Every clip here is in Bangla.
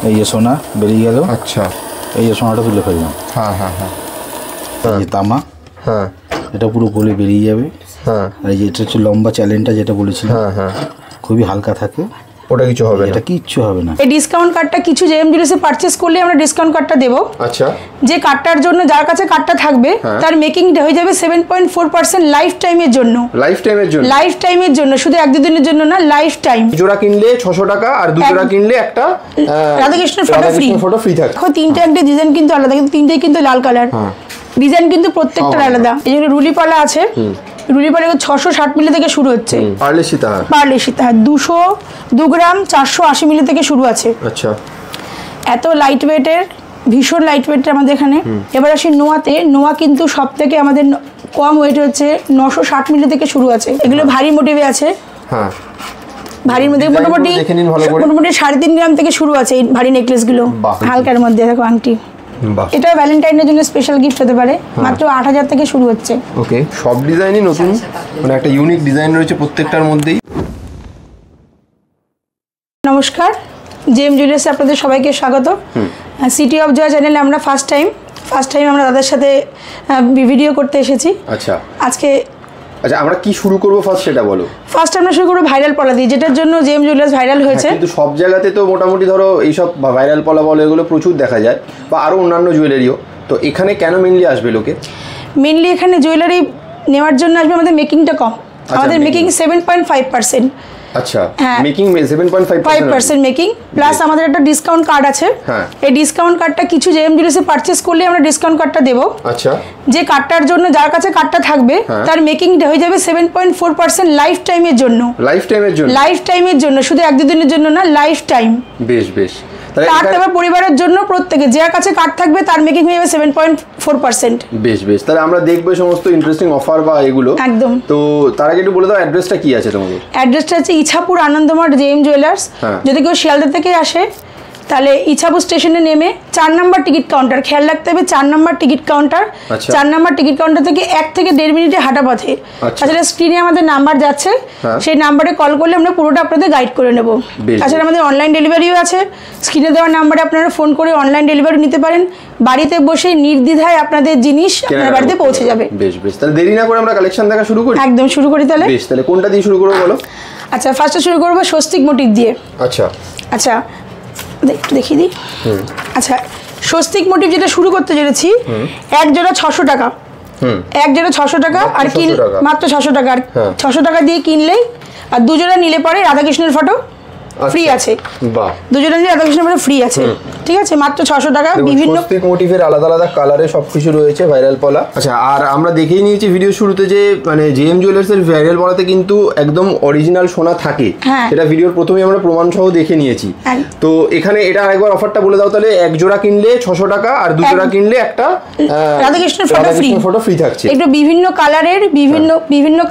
এই যে সোনা বেরিয়ে গেল। আচ্ছা, এই যে সোনাটা তুলে ফেললাম। হ্যাঁ হ্যাঁ হ্যাঁ। এই যে তামা, হ্যাঁ এটা পুরো গলে বেরিয়ে যাবে। হ্যাঁ। আর এই যে এটা হচ্ছে লম্বা চ্যালেঞ্জটা যেটা বলেছিলাম, হ্যাঁ হ্যাঁ, খুবই হালকা থাকে, ওটা কিছু হবে না, এটা কিচ্ছু হবে না। এই ডিসকাউন্ট কার্ডটা কিছু জেএম জুয়েলার্সে পারচেজ করলে আমরা ডিসকাউন্ট কার্ডটা দেবো। আচ্ছা, যে কার্ডটার জন্য যার কাছে কার্ডটা থাকবে তার মেকিং হয়ে যাবে 7.4% লাইফ টাইমের জন্য। লাইফ টাইমের জন্য? লাইফ টাইমের জন্য, শুধু এক দুদিনের জন্য না, লাইফ টাইম। জোড়া কিনলে 600 টাকা আর দু জোড়া কিনলে একটা রাধাকৃষ্ণের ফটো ফ্রি থাকে। দেখো তিনটে একটা ডিজাইন কিন্তু আলাদা, কিন্তু তিনটেই কিন্তু লাল কালার। ডিজাইন কিন্তু প্রত্যেকটা আলাদা। এই যে রুলিপালা আছে, রুলিপালা 660 মিলি থেকে শুরু হচ্ছে। পার্লে সীতাহার, 202 গ্রাম 480 মিলি থেকে শুরু আছে। আচ্ছা, এত লাইট ওয়েটের, ভীষণ লাইট ওয়েটের আমাদের এখানে। এবার আসি নোয়াতে। নোয়া কিন্তু সব থেকে আমাদের কম ওয়েট হচ্ছে 960 মিলি থেকে শুরু আছে। এগুলো ভারী মোটিভে আছে। হ্যাঁ, ভারীর মধ্যে মোটামুটি 3.5 গ্রাম থেকে শুরু আছে এই ভারী নেকলেসগুলো। হালকার মধ্যে দেখো আংটি, এটা ভ্যালেন্টাইনের জন্য স্পেশাল গিফট হতে পারে। মাত্র 8000 থেকে শুরু হচ্ছে। ওকে, সব ডিজাইনই নতুন, মানে একটা ইউনিক ডিজাইন রয়েছে প্রত্যেকটার মধ্যেই। নমস্কার, জেএম জুয়েলার্সে আপনাদের সবাইকে স্বাগত। সিটি অফ জয় চ্যানেলে আমরা ফার্স্ট টাইম আমরা তাদের সাথে ভিডিও করতে এসেছি। আচ্ছা, আচ্ছা আমরা কি শুরু করব ফার্স্ট সেটা বলো। ফার্স্ট আমরা শুরু করব ভাইরাল পলা দিয়ে, যেটার জন্য জেএম জুয়েলার্স ভাইরাল হয়েছে। কিন্তু সব জায়গাতে তো মোটামুটি ধরো এইসব ভাইরাল পলা বলো এগুলো প্রচুর দেখা যায়, বা আরো অন্যান্য জুয়েলারিও। তো এখানে কেন মেইনলি আসবে লোকে? মেইনলি এখানে জুয়েলারি নেওয়ার জন্য আসবে। আমাদের মেকিংটা কম, আমাদের মেকিং 7.5%। আচ্ছা, মেকিং 7.5% মেকিং প্লাস আমাদের একটা ডিসকাউন্ট কার্ড আছে। এই ডিসকাউন্ট কার্ডটা কিছু জেএম জুয়েলার্সে পারচেজ করলে আমরা ডিসকাউন্ট কার্ডটা দেবো। আচ্ছা, যে কার্ডটার জন্য যার কাছে কার্ডটা থাকবে তার মেকিং হয়ে যাবে 7.4% লাইফ টাইমের জন্য। লাইফ টাইমের জন্য, শুধু এক দুদিনের জন্য না, লাইফ টাইম। বেশ বেশ। তার পরিবারের জন্য প্রত্যেকে যার কাছে কার্ড থাকবে তার মেকিং হয়ে যাবে 7.4%। বেশ বেশ, তাহলে আমরা দেখবো সমস্ত ইন্টারেস্টিং অফার বা এগুলো একদম। তো তার আগে একটু বলে দাও অ্যাড্রেসটা কি আছে তোমাদের? অ্যাড্রেসটা আছে ইছাপুর আনন্দমার্ট জেএম জুয়েলার্স। যদি কেউ শিয়ালদা থেকে আসে তাহলে ইছাপুর স্টেশনে নেমে 4 নম্বর টিকিট কাউন্টার, খেয়াল রাখতে হবে 4 নম্বর টিকিট কাউন্টার। 4 নম্বর টিকিট কাউন্টার থেকে 1 থেকে 1.5 মিনিটে হাঁটা পথে। তাছাড়া স্ক্রিনে আমাদের নাম্বার যাচ্ছে, সেই নাম্বারে কল করলে আমরা পুরোটা আপনাদের গাইড করে নেব। তাছাড়া আমাদের অনলাইন ডেলিভারিও আছে। স্ক্রিনে দেওয়া নাম্বারে আপনারা ফোন করে অনলাইন ডেলিভারি নিতে পারেন। বাড়িতে বসে নির্দ্বিধায় আপনাদের জিনিস আপনার বাড়িতে পৌঁছে যাবে। বেশ বেশ, তাহলে দেরি না করে আমরা কালেকশন দেখা শুরু করি। একদম শুরু করি তাহলে। বেশ, তাহলে কোনটা দিয়ে শুরু করব বলো? আচ্ছা, ফার্স্টে শুরু করব স্বস্তিক মোটিভ দিয়ে। আচ্ছা আচ্ছা, একটু দেখিয়ে দিই। আচ্ছা, স্বস্তিক মোটিভ যেটা শুরু করতে চলেছি, এক জোড়া 600 টাকা। এক জোড়া 600 টাকা, আর মাত্র 600 টাকা। আর 600 টাকা দিয়ে কিনলেই, আর 2 জোড়া নিলে পরে রাধাকৃষ্ণের ফটো ফ্রি আছে। বাহ, 2 জোড়া নিলে রাধাকৃষ্ণের ফটো ফ্রি আছে। ঠিক আছে, মাত্র 600 টাকা। বিভিন্ন স্বস্তিক মোটিভের আলাদা আলাদা কালারে সবকিছু রয়েছে, ভাইরাল পলা। আচ্ছা, আর আমরা দেখেই নিয়েছি ভিডিও শুরুতে যে মানে জেএম জুয়েলার্স এর ভাইরাল পলাতে কিন্তু একদম অরিজিনাল সোনা থাকে। সেটা ভিডিওর প্রথমেই আমরা প্রমাণ সহ দেখে নিয়েছি। তো এখানে এটা আরেকবার অফারটা বলে দাও তাহলে। এক জোড়া কিনলে 600 টাকা আর 2 জোড়া কিনলে একটা রাধাকৃষ্ণের ফটো ফ্রি থাকছে। একটু বিভিন্ন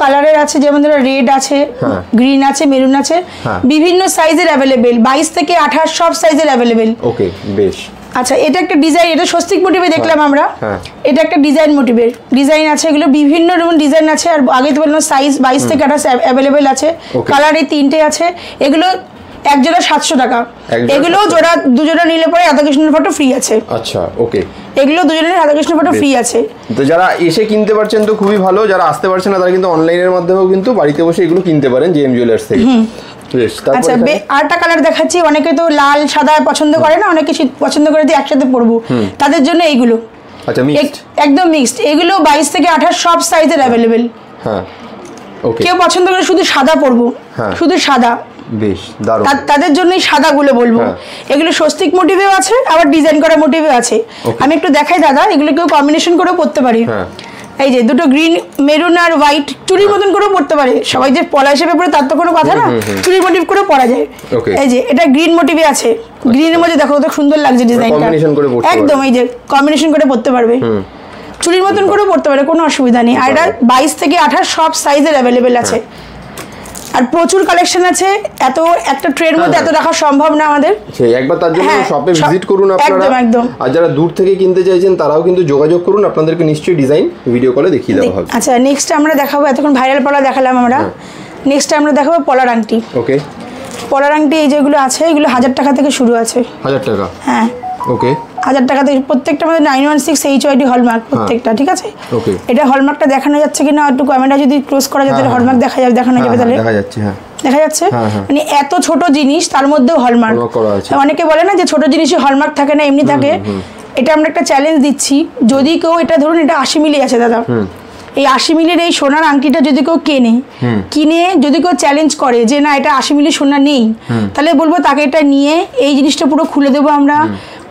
কালারের আছে, যেমন ধরো রেড আছে, গ্রিন আছে, মেরুন আছে, বিভিন্ন সাইজের অ্যাভেলেবেল। 22 থেকে 28 সব সাইজের অ্যাভেলেবেল। ওকে, বেশ। আচ্ছা, এটা একটা ডিজাইন, এটা স্বস্তিক মোটিভে দেখলাম আমরা। এটা একটা ডিজাইন মোটিভের ডিজাইন আছে। এগুলো বিভিন্ন রকম ডিজাইন আছে। আর আগে তো বললাম সাইজ 22 থেকে 28 অ্যাভেলেবেল আছে। কালারে 3টে আছে। এগুলো এক জোড়া 700 টাকা। এগুলো জোড়া 2 জোড়া নিলে পরে রাধাকৃষ্ণের ফটো ফ্রি আছে। আচ্ছা, ওকে। এগুলো 2 জোড়া রাধাকৃষ্ণের ফটো ফ্রি আছে। তো যারা এসে কিনতে পারছেন তো খুবই ভালো, যারা আসতে পারছেন না তারা কিন্তু অনলাইনের মাধ্যমেও কিন্তু বাড়িতে বসে এগুলো কিনতে পারেন জেএম জুয়েলার্স থেকে। আচ্ছা, আরেকটা কালার দেখাচ্ছি। অনেকে তো লাল সাদা পছন্দ করে না, অনেকে পছন্দ করে দিয়ে একসাথে পরবো, তাদের জন্য এইগুলো। আচ্ছা, একদম মিক্সড। এগুলো 22 থেকে 28 সব সাইজের অ্যাভেলেবেল। হ্যাঁ, ওকে। কেউ পছন্দ করে শুধু সাদা পরবো, শুধু সাদা, বেশ দারুণ, তাদের জন্যই সাদাগুলো বলবো। এগুলো স্বস্তিক মোটিভেও আছে, আবার ডিজাইন করা মোটিভেও আছে। আমি একটু দেখাই দাদা, এগুলো কেউ কম্বিনেশন করেও পরতে পারে। এই যে দুটো গ্রিন, মেরুন আর হোয়াইট চুরির মতন করেও পড়তে পারে। সবাই যে পলা হিসেবে পরে তার তো কোনো কথা না, চুরির মোটিভ করেও পরা যায়। এই যে এটা গ্রিন মোটিভে আছে, গ্রিনের মধ্যে দেখো কত সুন্দর লাগছে ডিজাইনটা। একদম এই যে কম্বিনেশন করে পড়তে পারবে, চুরির মতন করেও পড়তে পারে, কোনো অসুবিধা নেই। আর এটা 22 থেকে 28 সব সাইজের অ্যাভেলেবেল আছে। আর প্রচুর কালেকশন আছে। এত একটা ট্রের মধ্যে এত রাখা সম্ভব না আমাদের। একবার তার জন্য শপে ভিজিট করুন আপনারা। একদম। আর যারা দূর থেকে কিনতে চাইছেন তারাও কিন্তু যোগাযোগ করুন, আপনাদেরকে নিশ্চয়ই ডিজাইন ভিডিও কলে দেখিয়ে দেওয়া হবে। আচ্ছা, নেক্সট আমরা দেখাবো, এতক্ষণ ভাইরাল পলা দেখালাম আমরা। নেক্সট আমরা দেখাবো পলার আংটি। ওকে। পলার আংটি এই যেগুলো আছে এগুলো 1000 টাকা থেকে শুরু আছে। 1000 টাকা? হ্যাঁ ওকে। 1000 টাকা থেকে প্রত্যেকটা আমাদের 916 HYD হলমার্ক প্রত্যেকটা, ঠিক আছে? ওকে। এটা হলমার্কটা দেখানো যাচ্ছে কিনা একটু ক্যামেরা যদি ক্লোজ করা যায় তাহলে হলমার্ক দেখা যাবে, দেখানো যাবে তাহলে। দেখা যাচ্ছে, হ্যাঁ দেখা যাচ্ছে। মানে এত ছোট জিনিস তার মধ্যেও হলমার্ক করা আছে। অনেকে বলে না যে ছোট জিনিসে হলমার্ক থাকে না, এমনি থাকে। এটা আমরা একটা চ্যালেঞ্জ দিচ্ছি, যদি কেউ এটা ধরুন এটা 80 মিলি আছে দাদা, এই 80 মিলির এই সোনার আংটিটা যদি কেউ কিনে যদি কেউ চ্যালেঞ্জ করে যে না এটা 80 মিলি সোনা নেই, তাহলে বলবো তাকে এটা নিয়ে এই জিনিসটা পুরো খুলে দেবো আমরা।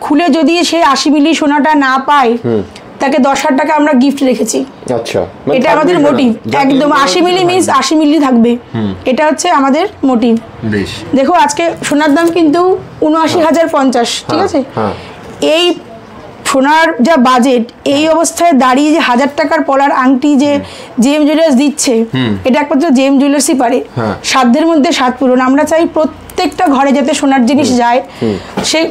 খুলে যদি সে 80 মিলি সোনাটা না পায় তাকে 10,000 টাকা আমরা গিফট রেখেছি। আচ্ছা, এটা আমাদের মোটিভ, একদম 80 মিলি মিন্স 80 মিলি থাকবে, এটা হচ্ছে আমাদের মোটিভ। বেশ। দেখো আজকে সোনার দাম কিন্তু ৭৯,০৫০, ঠিক আছে? এই সোনার যা বাজেট, এই অবস্থায় দাঁড়িয়ে যে 1000 টাকার পলার আংটি যে জেএম জুয়েলার্স দিচ্ছে, এটা একমাত্র জেএম জুয়েলার্সই পারে। সাধ্যের মধ্যে সাধ পূরণ। আমরা চাই প্রত্যেকটা ঘরে যাতে সোনার জিনিস যায়, সে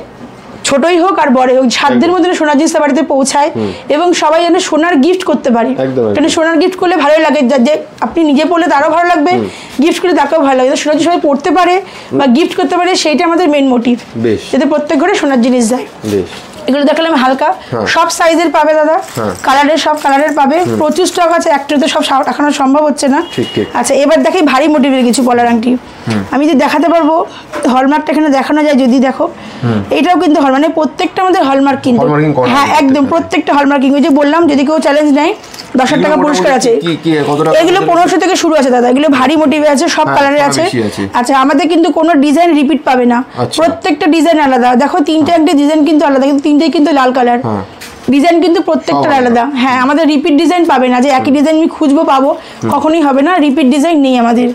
ছোটই হোক আর বড়ই হোক, সাধ্যের মধ্যে সোনার জিনিসটা বাড়িতে পৌঁছায় এবং সবাই যেন সোনার গিফট করতে পারে। কারণ সোনার গিফট করলে ভালোই লাগে, যে আপনি নিজে পড়লে তারও ভালো লাগবে, গিফট করলে তাকেও ভালো লাগে। সোনার জিনিস সবাই পড়তে পারে বা গিফট করতে পারে, সেইটা আমাদের মেন মোটিভ, যাতে প্রত্যেক ঘরে সোনার জিনিস যায়। এগুলো দেখালাম হালকা, সব সাইজের পাবে দাদা, কালারের সব কালারের পাবে, প্রচুর স্টক আছে, একটাতে সব দেখানো সম্ভব হচ্ছে না। আচ্ছা এবার দেখি ভারী মোটিভের কিছু পলার আংটি আমি যে দেখাতে পারবো। হলমার্কটা এখানে দেখানো যায় যদি দেখো, এইটাও কিন্তু হল মানে প্রত্যেকটা আমাদের হলমার্ক কিন্তু, হ্যাঁ একদম প্রত্যেকটা হলমার্কিং। ওই যে বললাম যদি কেউ চ্যালেঞ্জ নেয় 10,000 টাকা পুরস্কার আছে। এগুলো 1500 থেকে শুরু আছে দাদা, এগুলো ভারী মোটিভে আছে, সব কালারে আছে। আচ্ছা আমাদের কিন্তু কোনো ডিজাইন রিপিট পাবে না, প্রত্যেকটা ডিজাইন আলাদা। দেখো তিনটে একটা ডিজাইন কিন্তু আলাদা, কিন্তু তিনটেই কিন্তু লাল কালার, ডিজাইন কিন্তু প্রত্যেকটা আলাদা। হ্যাঁ আমাদের রিপিট ডিজাইন পাবে না, যে একই ডিজাইন আমি খুঁজবো পাবো, কখনোই হবে না, রিপিট ডিজাইন নেই আমাদের।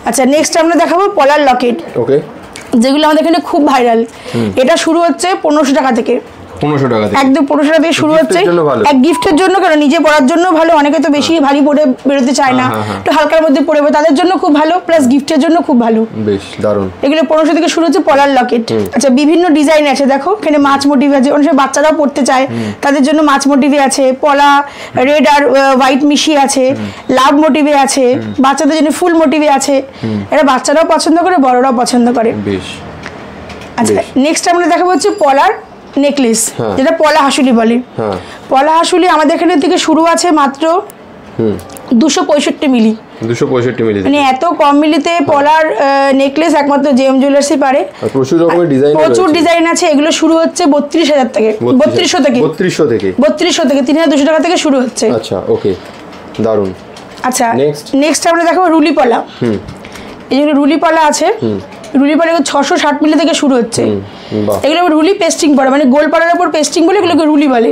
আচ্ছা নেক্সট আমরা দেখাবো পলার লকেট, যেগুলো আমাদের এখানে খুব ভাইরাল। এটা শুরু হচ্ছে 1500 টাকা থেকে, 1500 টাকা থেকে, একদম 1500 টাকা থেকে শুরু হচ্ছে। এক গিফটের জন্য, কারণ নিজে পরার জন্য ভালো, অনেকে তো বেশি ভারী পরে বেরোতে চায় না, একটু হালকার মধ্যে পরবে, তাদের জন্য খুব ভালো, প্লাস গিফটের জন্য খুব ভালো। বেশ দারুণ। এগুলো 1500 থেকে শুরু হচ্ছে পলার লকেট। আচ্ছা বিভিন্ন ডিজাইন আছে, দেখো এখানে মাছ মোটিভ আছে, অনেক বাচ্চারাও পড়তে চায় তাদের জন্য মাছ মোটিভে আছে, পলা রেড আর হোয়াইট মিশিয়ে আছে, লাভ মোটিভে আছে, বাচ্চাদের জন্য ফুল মোটিভে আছে। এটা বাচ্চারাও পছন্দ করে, বড়রাও পছন্দ করে। বেশ। আচ্ছা নেক্সট আমরা দেখাবো হচ্ছে পলার নেকলেস, যেটা পলা হাসুলি বলে। পলা হাসুলি আমাদের এখানে থেকে শুরু আছে মাত্র 265 মিলি। 265 মিলি মানে এত কম মিলিতে পলার নেকলেস একমাত্র জেএম জুয়েলার্সই পারে। প্রচুর রকমের ডিজাইন আছে, প্রচুর ডিজাইন আছে। এগুলো শুরু হচ্ছে 32,000 থেকে, 3200 থেকে 3,200 টাকা থেকে শুরু হচ্ছে। আচ্ছা ওকে দারুন। আচ্ছা নেক্সট আমরা দেখাবো রুলি পলা। এই যে রুলি পলা আছে, রুলি পলা 660 মিলি থেকে শুরু হচ্ছে। এগুলো রুলি পেস্টিং পড়ে, মানে গোল পাড়ার উপর পেস্টিং বলে এগুলোকে রুলি বলে।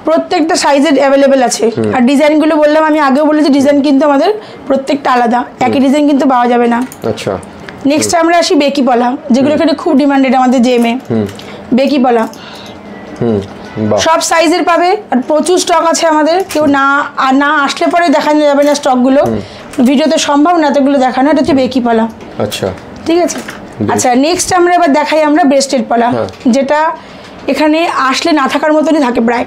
প্রত্যেকটা সাইজের অ্যাভেলেবেল আছে। আর ডিজাইনগুলো বললাম, আমি আগেও বলেছি ডিজাইন কিন্তু আমাদের প্রত্যেকটা আলাদা, একই ডিজাইন কিন্তু পাওয়া যাবে না। আচ্ছা নেক্সট আমরা আসি বেকি পলা, যেগুলো এখানে খুব ডিমান্ডেড আমাদের জেএমএ। বেকি পলা সব সাইজের পাবে, আর প্রচুর স্টক আছে আমাদের। কেউ না আসলে পরে দেখানো যাবে না স্টকগুলো, ভিডিওতে সম্ভব না এতগুলো দেখানো। এটা হচ্ছে বেকি পলা। আচ্ছা ঠিক আছে। আচ্ছা নেক্সট আমরা এবার দেখাই আমরা ব্রেস্টেড পলা, যেটা এখানে আসলে না থাকার মতনই থাকে প্রায়,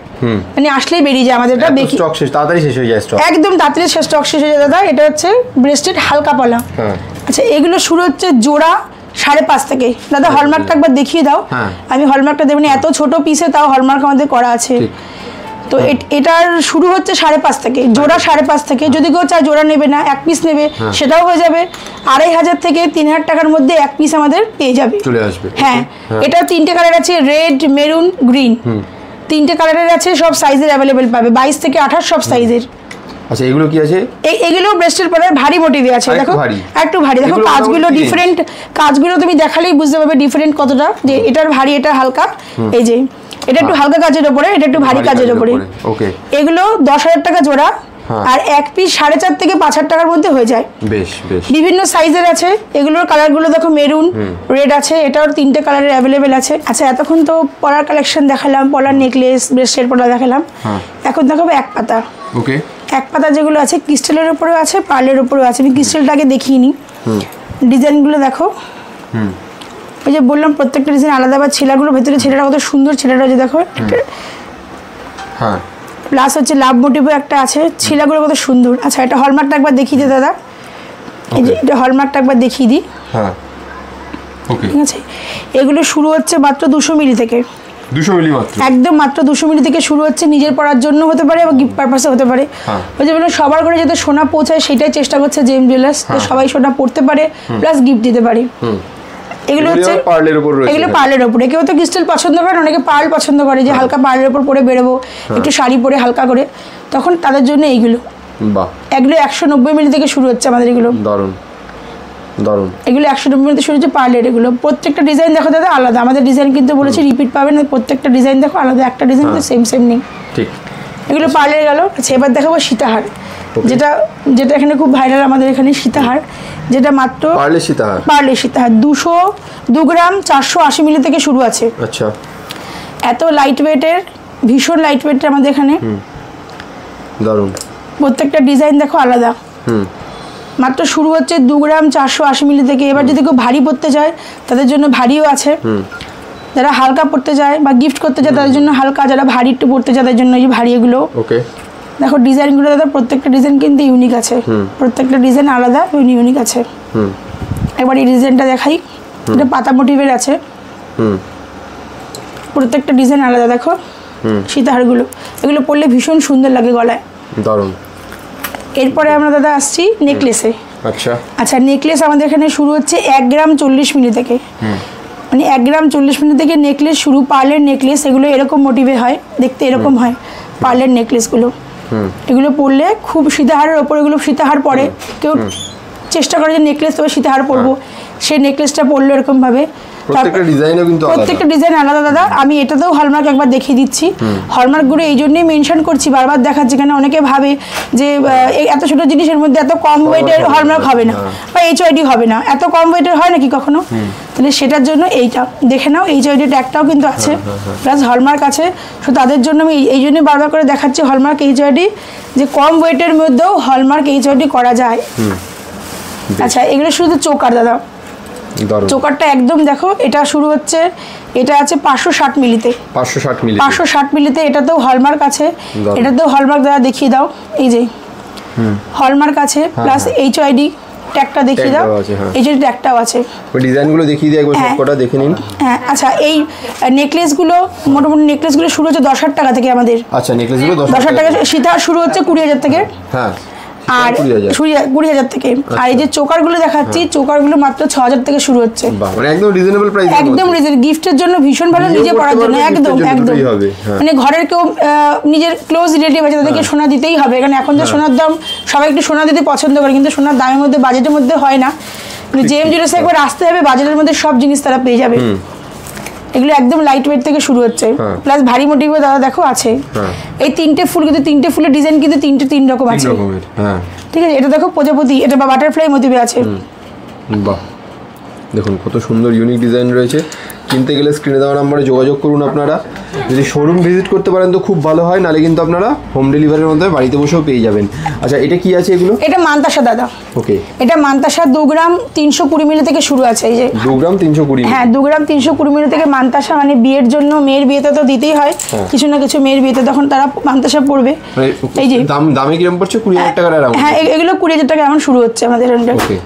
মানে আসলেই বেরিয়ে যায় আমাদের। এটা বেকি স্টক শেষ, তাড়াতাড়ি শেষ হয়ে যায় স্টক, একদম তাড়াতাড়ি স্টক শেষ হয়ে যায় দাদা। এটা হচ্ছে ব্রেস্টেড হালকা পলা। আচ্ছা এগুলো শুরু হচ্ছে জোড়া 5.5 থেকে। দাদা হলমার্কটা একবার দেখিয়ে দাও। আমি হলমার্কটা দেবো না, এত ছোট পিসে তাও হলমার্ক আমাদের করা আছে। তো এটার শুরু হচ্ছে 5.5 থেকে, জোড়া 5.5 থেকে। যদি কেউ চায় জোড়া নেবে না, এক পিস নেবে, সেটাও হয়ে যাবে। 2,500 থেকে 3,000 টাকার মধ্যে এক পিস আমাদের পেয়ে যাবে, চলে আসবে। হ্যাঁ এটা 3টে কালার আছে, রেড, মেরুন, গ্রিন, 3টে কালারের আছে। সব সাইজের অ্যাভেলেবেল পাবে, 22 থেকে 28 সব সাইজের। আচ্ছা এগুলো কি আছে? এগুলো ব্রেস্টের পরে ভারী মোটিভে আছে। দেখো একটু ভারী, দেখো কাজগুলো ডিফারেন্ট, কাজগুলো তুমি দেখালেই বুঝতে পারবে ডিফারেন্ট কতটা, যে এটার ভারী এটা হালকা। এই যে এটা একটু হালকা কাজের উপরে, এটা একটু ভারী কাজের উপরে। ওকে এগুলো 10,000 টাকা জোড়া, আর এক পিস 4.5 থেকে 5,000 টাকার মধ্যে হয়ে যায়। বেশ বেশ। বিভিন্ন সাইজের আছে, এগুলোর কালারগুলো দেখো মেরুন, রেড আছে, এটাও 3টে কালারের অ্যাভেলেবেল আছে। আচ্ছা এতক্ষণ তো পলার কালেকশন দেখালাম, পলার নেকলেস, ব্রেসলেট পলা দেখালাম। এখন দেখাবো এক পাতা। ওকে এক পাতা যেগুলো আছে ক্রিস্টালের উপরেও আছে, পার্লের উপরেও আছে। আমি ক্রিস্টালটাকে দেখিয়ে নিই, ডিজাইনগুলো দেখো। ওই যে বললাম প্রত্যেকটা ডিজাইন আলাদা, বা ছেলেগুলো ভেতরে ছেলেটা কত সুন্দর, ছেলেটা যে দেখো। হ্যাঁ প্লাস হচ্ছে লাভ মোটিভও একটা আছে, ছেলেগুলো কত সুন্দর। আচ্ছা এটা হলমার্কটা একবার দেখিয়ে দিই দাদা, এই যে এটা হলমার্কটা একবার দেখিয়ে দিই। হ্যাঁ ঠিক আছে, এগুলো শুরু হচ্ছে মাত্র 200 মিলি থেকে। 200 মিলি মাত্র, একদম মাত্র 200 মিলি থেকে শুরু হচ্ছে। নিজের পড়ার জন্য হতে পারে বা গিফট পারপাসে হতে পারে। ওই যে বললাম সবার ঘরে যাতে সোনা পৌঁছায় সেটাই চেষ্টা করছে জেম জুয়েলার্স, তো সবাই সোনা পড়তে পারে প্লাস গিফট দিতে পারে। এগুলো হচ্ছে পার্লের উপর রয়েছে, এগুলো পার্লের উপরে। কেউ তো ক্রিস্টাল পছন্দ করে, অনেকে পার্ল পছন্দ করে যে হালকা পার্লের উপর পরে বেরোবো, একটু শাড়ি পরে হালকা করে, তখন তাদের জন্য এইগুলো। বাহ, এগুলো 190 মিলি থেকে শুরু হচ্ছে আমাদের এগুলো। দারুণ দারুণ। এগুলো 190 মিলি থেকে শুরু হচ্ছে পার্লের। এগুলো প্রত্যেকটা ডিজাইন দেখো দাদা আলাদা। আমাদের ডিজাইন কিন্তু বলেছি রিপিট পাবেন না, প্রত্যেকটা ডিজাইন দেখো আলাদা, একটা ডিজাইন তো সেম নেই। ঠিক, এগুলো পার্লের গেল। আচ্ছা, এবার দেখাবো সীতাহার, যেটা যেটা এখানে খুব ভাইরাল আমাদের এখানে, সীতাহার, যেটা মাত্র পার্লের সীতাহার 2 গ্রাম 480 মিলি থেকে শুরু আছে। আচ্ছা, এত লাইট ওয়েটের, ভীষণ লাইট ওয়েটের আমাদের এখানে। দারুণ। প্রত্যেকটা ডিজাইন দেখো আলাদা। মাত্র শুরু হচ্ছে 2 গ্রাম 480 মিলি থেকে। এবার যদি কেউ ভারী পড়তে চায় তাদের জন্য ভারীও আছে, যারা হালকা পড়তে চায় বা গিফট করতে চায় তাদের জন্য হালকা, যারা ভারী একটু পড়তে চায় তাদের জন্য এই ভারী এগুলো। ওকে, দেখো ডিজাইনগুলো দাদা, প্রত্যেকটা ডিজাইন কিন্তু ইউনিক আছে, প্রত্যেকটা ডিজাইন আলাদা ইউনিক আছে। এবার এই ডিজাইনটা দেখাই, এটা পাতা মোটিভের আছে, প্রত্যেকটা ডিজাইন আলাদা। দেখো সীতাহারগুলো, এগুলো পরলে ভীষণ সুন্দর লাগে গলায়, দারুণ। এরপরে আমরা দাদা আসছি নেকলেসে। আচ্ছা, নেকলেস আমাদের এখানে শুরু হচ্ছে 1 গ্রাম 40 মিলি থেকে, মানে 1 গ্রাম 40 মিলি থেকে নেকলেস শুরু। পার্লের নেকলেস, এগুলো এরকম মোটিভে হয়, দেখতে এরকম হয় পার্লের নেকলেসগুলো। এগুলো পরলে খুব, সীতাহারের ওপর এগুলো সীতাহার পরে, কেউ চেষ্টা করে যে নেকলেস তবে সীতাহার পরবো, সেই নেকলেসটা পরলো এরকম ভাবে। প্রত্যেকটা ডিজাইন আলাদা দাদা। আমি এটাতেও হলমার্ক একবার দেখিয়ে দিচ্ছি। হলমার্কগুলো এই জন্যই মেনশন করছি, বারবার দেখাচ্ছি, কেন অনেকে ভাবে যে এত ছোট জিনিসের মধ্যে এত কম ওয়েটের হলমার্ক হবে না বা HYD হবে না, এত কম ওয়েটের হয় নাকি কখনো? তাহলে সেটার জন্য এইটা দেখে নাও, HYD ট্যাগটাও কিন্তু আছে, প্লাস হলমার্ক আছে। তো তাদের জন্য আমি এই জন্যই বারবার করে দেখাচ্ছি হলমার্ক HYD, যে কম ওয়েটের মধ্যেও হলমার্ক HYD করা যায়। আচ্ছা, এগুলো শুধু চোকার দাদা, চোকারটা একদম দেখো, এটা শুরু হচ্ছে, এটা আছে 560 মিলিতে, 560 মিলিতে। এটাতেও হলমার্ক আছে, এটাতেও হলমার্ক দাদা দেখিয়ে দাও, এই যে হলমার্ক আছে, প্লাস HYD ট্যাগটা দেখিয়ে দাও, HYD ট্যাগটাও আছে। ওই ডিজাইনগুলো দেখিয়ে দিই একবার, সবকটা দেখে নিন। হ্যাঁ, আচ্ছা, এই নেকলেসগুলো মোটামুটি নেকলেসগুলো শুরু হচ্ছে 10,000 টাকা থেকে আমাদের। আচ্ছা, নেকলেসগুলো 10,000 টাকা। সীতাহার শুরু হচ্ছে 20,000 থেকে। হ্যাঁ, আর 20,000 থেকে। আর এই যে চোকারগুলো দেখাচ্ছি, চোকারগুলো মাত্র 6,000 থেকে শুরু হচ্ছে, মানে একদম রিজনেবল প্রাইস, একদম রিজনেবল। গিফটের জন্য ভীষণ ভালো, নিজে পড়ার জন্য একদম একদম। মানে ঘরের কেউ নিজের ক্লোজ রিলেটিভ আছে, তাদেরকে সোনা দিতেই হবে, কারণ এখন যে সোনার দাম, সবাই একটু সোনা দিতে পছন্দ করে, কিন্তু সোনার দামের মধ্যে, বাজেটের মধ্যে হয় না। জেএম জুয়েলার্সে একবার আসতে হবে, বাজেটের মধ্যে সব জিনিস তারা পেয়ে যাবে। এগুলো একদম লাইট ওয়েট থেকে শুরু হচ্ছে, প্লাস ভারী মোটিভও দাদা দেখো আছে। এই 3টে ফুল, কিন্তু 3টে ফুলের ডিজাইন কিন্তু 3 রকম আছে, ঠিক আছে। এটা দেখো প্রজাপতি, এটা বা বাটারফ্লাই মোটিভে আছে। বাহ, দেখুন কত সুন্দর ইউনিক ডিজাইন রয়েছে। কিনতে গেলে স্ক্রিনে দেওয়া নম্বরে যোগাযোগ করুন আপনারা। যদি শোরুম ভিজিট করতে পারেন তো খুব ভালো হয়, নালে কিন্তু আপনারা হোম ডেলিভারির মধ্যে বাড়িতে বসেও পেয়ে যাবেন। আচ্ছা, এটা কি আছে এগুলো? এটা মানতাসা দাদা। ওকে, এটা মানতাসা 2 গ্রাম 320 মিলি থেকে শুরু আছে। এই যে 2 গ্রাম 320, হ্যাঁ 2 গ্রাম 320 মিলি থেকে মানতাসা, মানে বিয়ের জন্য, মেয়ের বিয়েতে তো দিতেই হয় কিছু না কিছু, মেয়ের বিয়েতে তখন তারা মানতাসা পড়বে। এই যে দামে কিরকম পড়ছে? 20,000 টাকার অ্যারাউন্ড। হ্যাঁ, এগুলো 20,000 টাকা এমন শুরু হচ্ছে আমাদের। ওকে,